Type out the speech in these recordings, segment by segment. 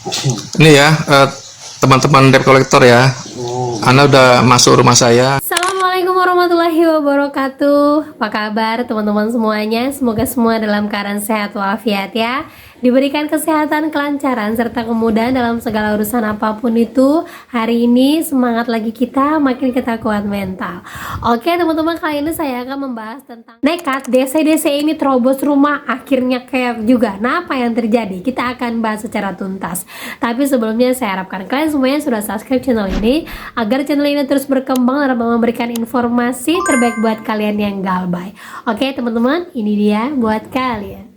Ini ya, teman-teman debt collector ya. Anda udah masuk rumah saya. Assalamualaikum warahmatullahi wabarakatuh. Apa kabar teman-teman semuanya? Semoga semua dalam keadaan sehat walafiat ya. Diberikan kesehatan, kelancaran, serta kemudahan dalam segala urusan apapun itu. Hari ini semangat lagi kita, makin kita kuat mental. Oke teman-teman, kali ini saya akan membahas tentang nekat DC-DC ini terobos rumah, akhirnya keok juga. Nah, apa yang terjadi? Kita akan bahas secara tuntas. Tapi sebelumnya saya harapkan kalian semuanya sudah subscribe channel ini, agar channel ini terus berkembang dan memberikan informasi terbaik buat kalian yang galbay. Oke teman-teman, ini dia buat kalian.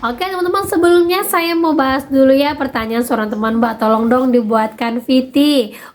Oke teman-teman, sebelumnya saya mau bahas dulu ya pertanyaan seorang teman, Mbak, tolong dong dibuatkan VT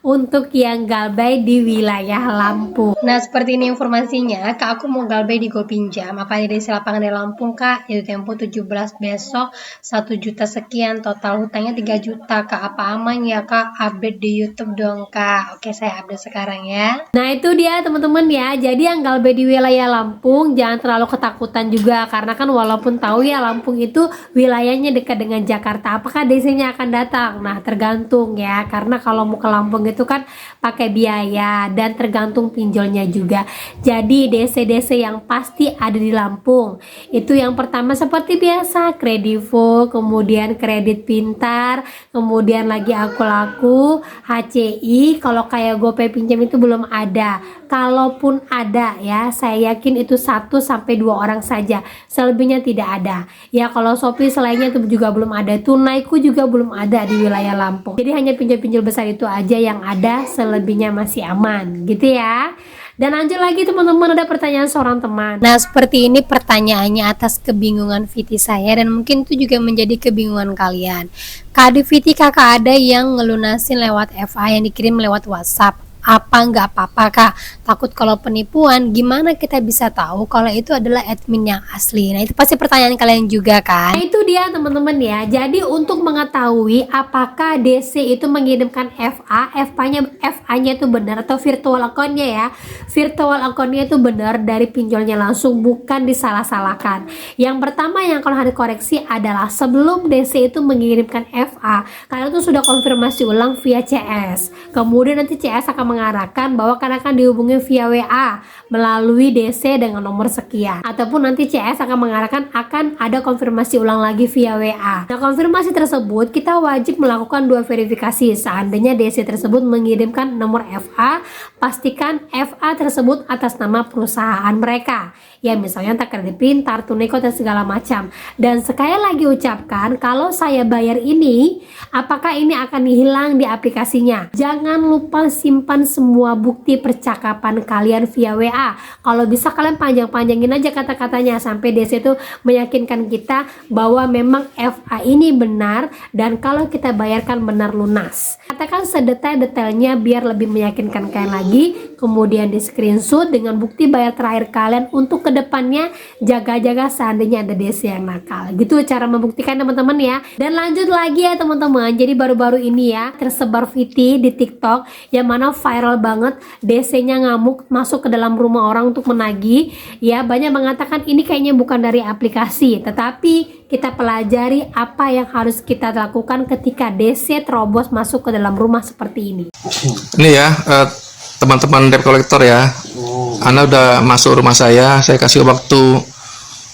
untuk yang galbay di wilayah Lampung. Nah seperti ini informasinya, Kak, aku mau galbay di Gopinjam, apa di desa lapangan di Lampung Kak, yaitu tempo 17 besok 1 juta sekian, total hutangnya 3 juta Kak, apa aman ya Kak, update di YouTube dong Kak. Oke, saya update sekarang ya. Nah itu dia teman-teman ya, jadi yang galbay di wilayah Lampung jangan terlalu ketakutan juga, karena kan walaupun tahu ya Lampung itu wilayahnya dekat dengan Jakarta, apakah DC-nya akan datang? Nah tergantung ya, karena kalau mau ke Lampung itu kan pakai biaya dan tergantung pinjolnya juga. Jadi DC-DC yang pasti ada di Lampung itu yang pertama seperti biasa Kredivo, kemudian Kredit Pintar, kemudian lagi Aku Laku, HCI. Kalau kayak GoPay Pinjam itu belum ada. Kalaupun ada ya, saya yakin itu 1 sampai 2 orang saja, selebihnya tidak ada ya. Kalau Shopee selainnya itu juga belum ada, Tunaiku juga belum ada di wilayah Lampung. Jadi hanya pinjol-pinjol besar itu aja yang ada, selebihnya masih aman gitu ya. Dan lanjut lagi teman-teman, ada pertanyaan seorang teman. Nah seperti ini pertanyaannya atas kebingungan VT saya, dan mungkin itu juga menjadi kebingungan kalian. Kak, di VT kakak ada yang ngelunasin lewat FA yang dikirim lewat WhatsApp, apa nggak apa-apa Kak? Takut kalau penipuan, gimana kita bisa tahu kalau itu adalah admin yang asli? Nah itu pasti pertanyaan kalian juga kan? Nah itu dia teman-teman ya. Jadi untuk mengetahui apakah DC itu mengirimkan FA-nya itu benar atau virtual account-nya ya, virtual account-nya itu benar dari pinjolnya langsung, bukan disalah-salahkan. Yang pertama yang kalau harus koreksi adalah sebelum DC itu mengirimkan FA, kalian tuh sudah konfirmasi ulang via CS. Kemudian nanti CS akan mengarahkan bahwa kalian akan dihubungi via WA melalui DC dengan nomor sekian, ataupun nanti CS akan mengarahkan akan ada konfirmasi ulang lagi via WA. Nah konfirmasi tersebut kita wajib melakukan 2 verifikasi. Seandainya DC tersebut mengirimkan nomor FA, pastikan FA tersebut atas nama perusahaan mereka ya, misalnya entah Kredit Pintar, Tunaiko dan segala macam. Dan sekali lagi ucapkan, kalau saya bayar ini, apakah ini akan hilang di aplikasinya? Jangan lupa simpan semua bukti percakapan kalian via WA. Kalau bisa kalian panjang-panjangin aja kata-katanya sampai DC itu meyakinkan kita bahwa memang FA ini benar dan kalau kita bayarkan benar lunas. Katakan sedetail-detailnya biar lebih meyakinkan kalian lagi. Kemudian di screenshot dengan bukti bayar terakhir kalian untuk kedepannya jaga-jaga seandainya ada DC yang nakal. Gitu cara membuktikan teman-teman ya. Dan lanjut lagi ya teman-teman. Jadi baru-baru ini ya tersebar VT di TikTok yang mana viral banget, DC-nya ngamuk masuk ke dalam rumah orang untuk menagih ya. Banyak mengatakan ini kayaknya bukan dari aplikasi, tetapi kita pelajari apa yang harus kita lakukan ketika DC terobos masuk ke dalam rumah seperti ini. Ini ya, teman-teman debt collector ya. Anda udah masuk rumah saya kasih waktu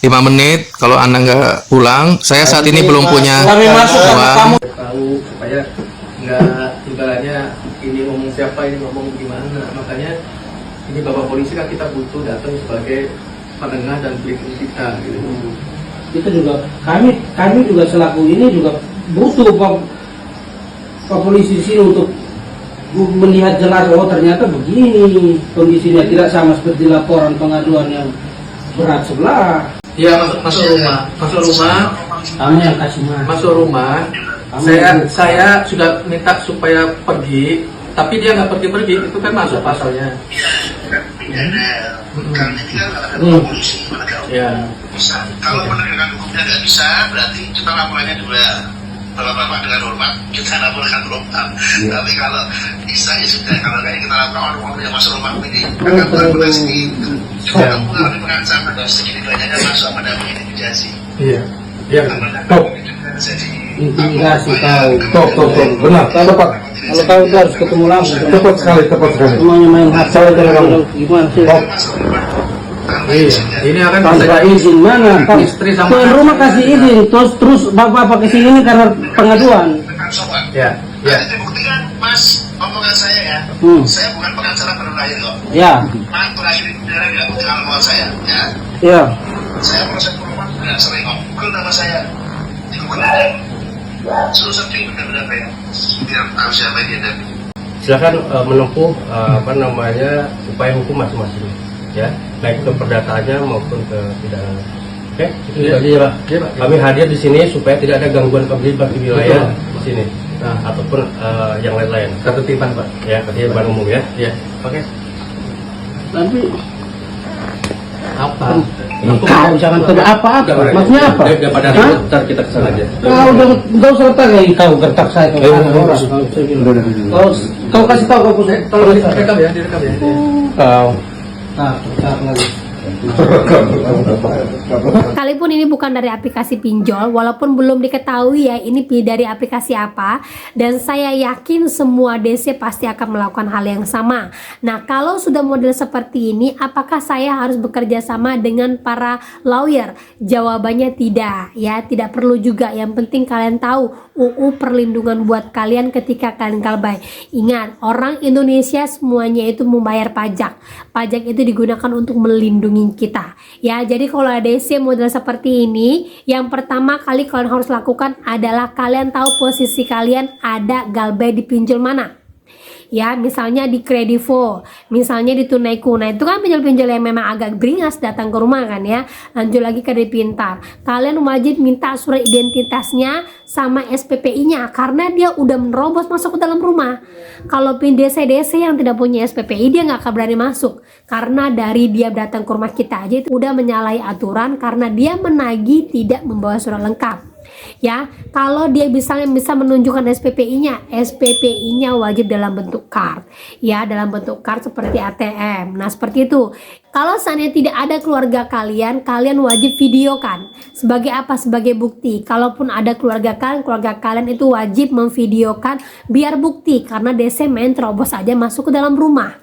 5 menit. Kalau Anda nggak pulang, saya saat ini belum punya uang. Tahu supaya nggak ibaratnya ini ngomong siapa, ini ngomong gimana. Makanya ini Bapak Polisi kan kita butuh datang sebagai penengah dan pelindung kita gitu. Itu juga kami juga selaku ini juga butuh Pak Polisi di sini untuk melihat jelas, oh ternyata begini kondisinya, tidak sama seperti laporan pengaduan yang berat sebelah. Iya, masuk rumah. Kamu yang kasih Masuk rumah. Saya sudah minta supaya pergi, tapi dia nggak pergi-pergi, itu kan masuk pasalnya. Ya. Kalau penegakan hukumnya nggak bisa, berarti kita laporannya juga bapak-bapak dengan hormat kita laporkan berobat. Tapi kalau bisa ya sudah, kalau kayak kita lakukan orang yang masuk rumah ini, akan beroperasi Kamu mengalami pengancaman dan segini banyaknya masuk pada intimidasi. Iya. Iya. Top. Jadi Intimidasi kau. Top, benar, tepat. Kalau kau itu harus ketemu langsung. Tepat sekali. Semuanya main hak saya gimana sih? masuk rumah tanpa Iya. izin. Ini akan Tanpa izin mana? Istri sama Tuan anak. rumah kasih izin, terus bapak kesini ini karena pengaduan. Dengan sopan. Ya. Ya. Nanti dibuktikan, Mas, omongan saya ya. Saya bukan pengacara baru lahir kok. Ya, Mas terakhir di penjara nggak kenal nama saya, ya. ya. Saya proses rumah nggak sering kok. Google nama saya di Google aja. Suruh searching benar-benar ya. Biar tahu siapa dia dan Silakan menempuh upaya hukum masing-masing, ya, baik ke perdataannya maupun ke pidana. Oke, itu Iya. saja ya Pak. Iya, Pak. Kami hadir di sini supaya tidak ada gangguan ketertiban di wilayah di sini, ataupun yang lain-lain. Ketertiban, Pak. Ya, ketertiban umum ya. Iya. Oke. Tapi Apa? kau jangan tanya apa-apa. Maksudnya apa? Daripada Hah? ribut, ntar kita kesana aja. Kau usah letak lagi kau gertak saya kau orang. Kau kasih tahu kau pusat. Tolong Direkam ya, direkam ya. kau. Tak lagi. Sekalipun ini bukan dari aplikasi pinjol, walaupun belum diketahui ya ini dari aplikasi apa, dan saya yakin semua DC pasti akan melakukan hal yang sama. Nah, kalau sudah model seperti ini, apakah saya harus bekerja sama dengan para lawyer? Jawabannya tidak, ya, tidak perlu juga. Yang penting kalian tahu UU perlindungan buat kalian ketika kalian galbay. Ingat, orang Indonesia semuanya itu membayar pajak. Pajak itu digunakan untuk melindungi kita. Ya, jadi kalau ada DC model seperti ini, yang pertama kali kalian harus lakukan adalah kalian tahu posisi kalian ada galbay di pinjol mana. Ya, misalnya di Kredivo, misalnya di Tunaiku. Nah, itu kan pinjol-pinjol yang memang agak beringas datang ke rumah kan ya. Lanjut lagi ke Pintar. Kalian wajib minta surat identitasnya sama SPPI-nya karena dia udah menerobos masuk ke dalam rumah. Kalau DC-DC yang tidak punya SPPI, dia nggak akan berani masuk. Karena dari dia datang ke rumah kita aja itu udah menyalahi aturan karena dia menagih tidak membawa surat lengkap. Ya, kalau dia bisa menunjukkan SPPI-nya, SPPI-nya wajib dalam bentuk card. Ya, dalam bentuk card seperti ATM. Nah, seperti itu. Kalau seandainya tidak ada keluarga kalian, kalian wajib videokan. Sebagai apa? Sebagai bukti. Kalaupun ada keluarga kalian itu wajib memvideokan biar bukti karena DC main terobos aja masuk ke dalam rumah.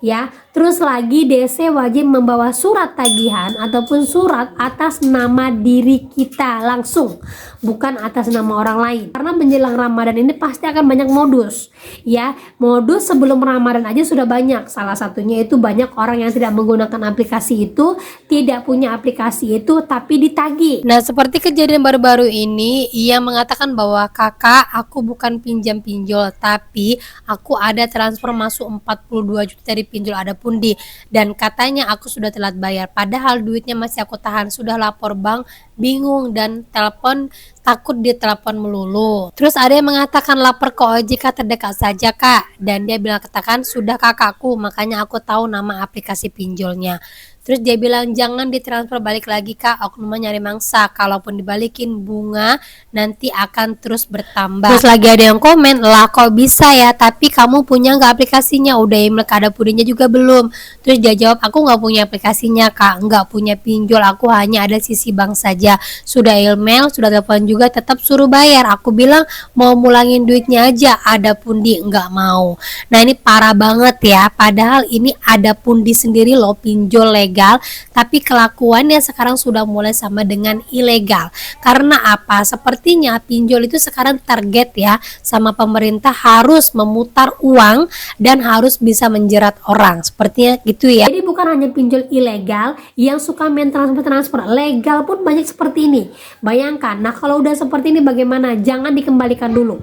Ya, terus lagi DC wajib membawa surat tagihan ataupun surat atas nama diri kita langsung, bukan atas nama orang lain. Karena menjelang Ramadan ini pasti akan banyak modus. Ya, modus sebelum Ramadan aja sudah banyak. Salah satunya itu banyak orang yang tidak menggunakan aplikasi itu, tidak punya aplikasi itu tapi ditagih. Nah, seperti kejadian baru-baru ini, ia mengatakan bahwa kakak, aku bukan pinjam-pinjol, tapi aku ada transfer masuk 42 juta dari pinjol ada pundi, dan katanya aku sudah telat bayar padahal duitnya masih aku tahan, sudah lapor bank, bingung dan telepon, takut ditelepon melulu. Terus ada yang mengatakan lapor ke OJK terdekat saja kak, dan dia bilang katakan sudah kakakku, makanya aku tahu nama aplikasi pinjolnya. Terus dia bilang jangan ditransfer balik lagi kak, oknumnya nyari mangsa, kalaupun dibalikin bunga nanti akan terus bertambah. Terus lagi ada yang komen, lah kok bisa ya, tapi kamu punya nggak aplikasinya, udah email ada pudinya juga belum. Terus dia jawab aku nggak punya aplikasinya kak, nggak punya pinjol, aku hanya ada sisi bank saja, sudah email, sudah telepon juga tetap suruh bayar. Aku bilang mau mulangin duitnya aja, ada pundi nggak mau. Nah ini parah banget ya, padahal ini ada pundi sendiri loh, pinjol legal, tapi kelakuannya sekarang sudah mulai sama dengan ilegal. Karena apa? Sepertinya pinjol itu sekarang target ya sama pemerintah, harus memutar uang dan harus bisa menjerat orang, sepertinya gitu ya. Jadi bukan hanya pinjol ilegal yang suka main transfer, legal pun banyak seperti ini. Bayangkan, nah kalau udah seperti ini bagaimana? Jangan dikembalikan dulu.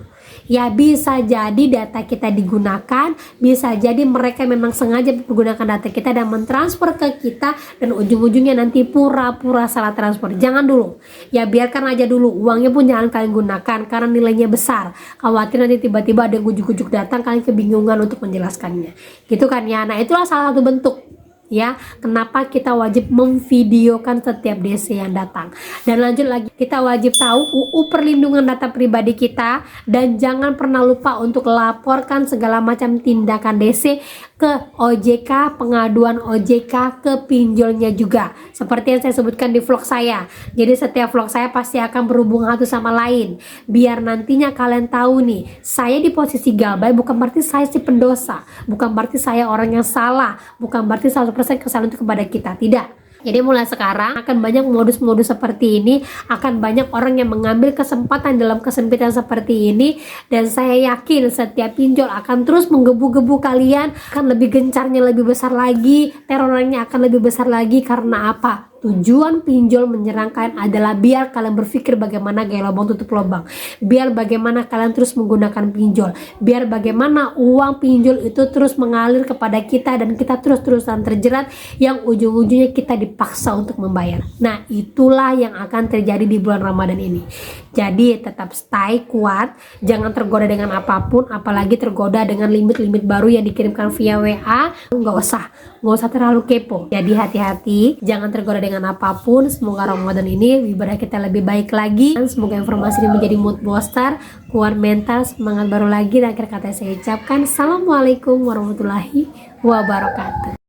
Ya, bisa jadi data kita digunakan, bisa jadi mereka memang sengaja menggunakan data kita dan mentransfer ke kita, dan ujung-ujungnya nanti pura-pura salah transfer. Jangan dulu. Ya, biarkan aja dulu. Uangnya pun jangan kalian gunakan karena nilainya besar. Khawatir nanti tiba-tiba ada ujuk-ujuk datang, kalian kebingungan untuk menjelaskannya. Gitu kan ya. Nah, itulah salah satu bentuk ya kenapa kita wajib memvideokan setiap DC yang datang. Dan lanjut lagi, kita wajib tahu UU perlindungan data pribadi kita, dan jangan pernah lupa untuk laporkan segala macam tindakan DC ke OJK, pengaduan OJK ke pinjolnya juga. Seperti yang saya sebutkan di vlog saya. Jadi setiap vlog saya pasti akan berhubungan satu sama lain. Biar nantinya kalian tahu nih, saya di posisi Galbay bukan berarti saya si pendosa, bukan berarti saya orang yang salah, bukan berarti 100% kesalahan itu kepada kita, tidak. Jadi mulai sekarang akan banyak modus-modus seperti ini, akan banyak orang yang mengambil kesempatan dalam kesempitan seperti ini, dan saya yakin setiap pinjol akan terus menggebu-gebu kalian, akan lebih gencarnya lebih besar lagi, terornya akan lebih besar lagi. Karena apa? Tujuan pinjol menyerang kalian adalah biar kalian berpikir bagaimana gaya lubang tutup lubang, biar bagaimana kalian terus menggunakan pinjol, biar bagaimana uang pinjol itu terus mengalir kepada kita dan kita terus-terusan terjerat yang ujung-ujungnya kita dipaksa untuk membayar. Nah, itulah yang akan terjadi di bulan Ramadan ini. Jadi tetap stay kuat, jangan tergoda dengan apapun, apalagi tergoda dengan limit-limit baru yang dikirimkan via WA. Nggak usah terlalu kepo. Jadi hati-hati, jangan tergoda dengan apapun. Semoga Ramadan ini ibadah kita lebih baik lagi, dan semoga informasi ini menjadi mood booster, kuat mental, semangat baru lagi. Dan akhir kata saya ucapkan Assalamualaikum warahmatullahi wabarakatuh.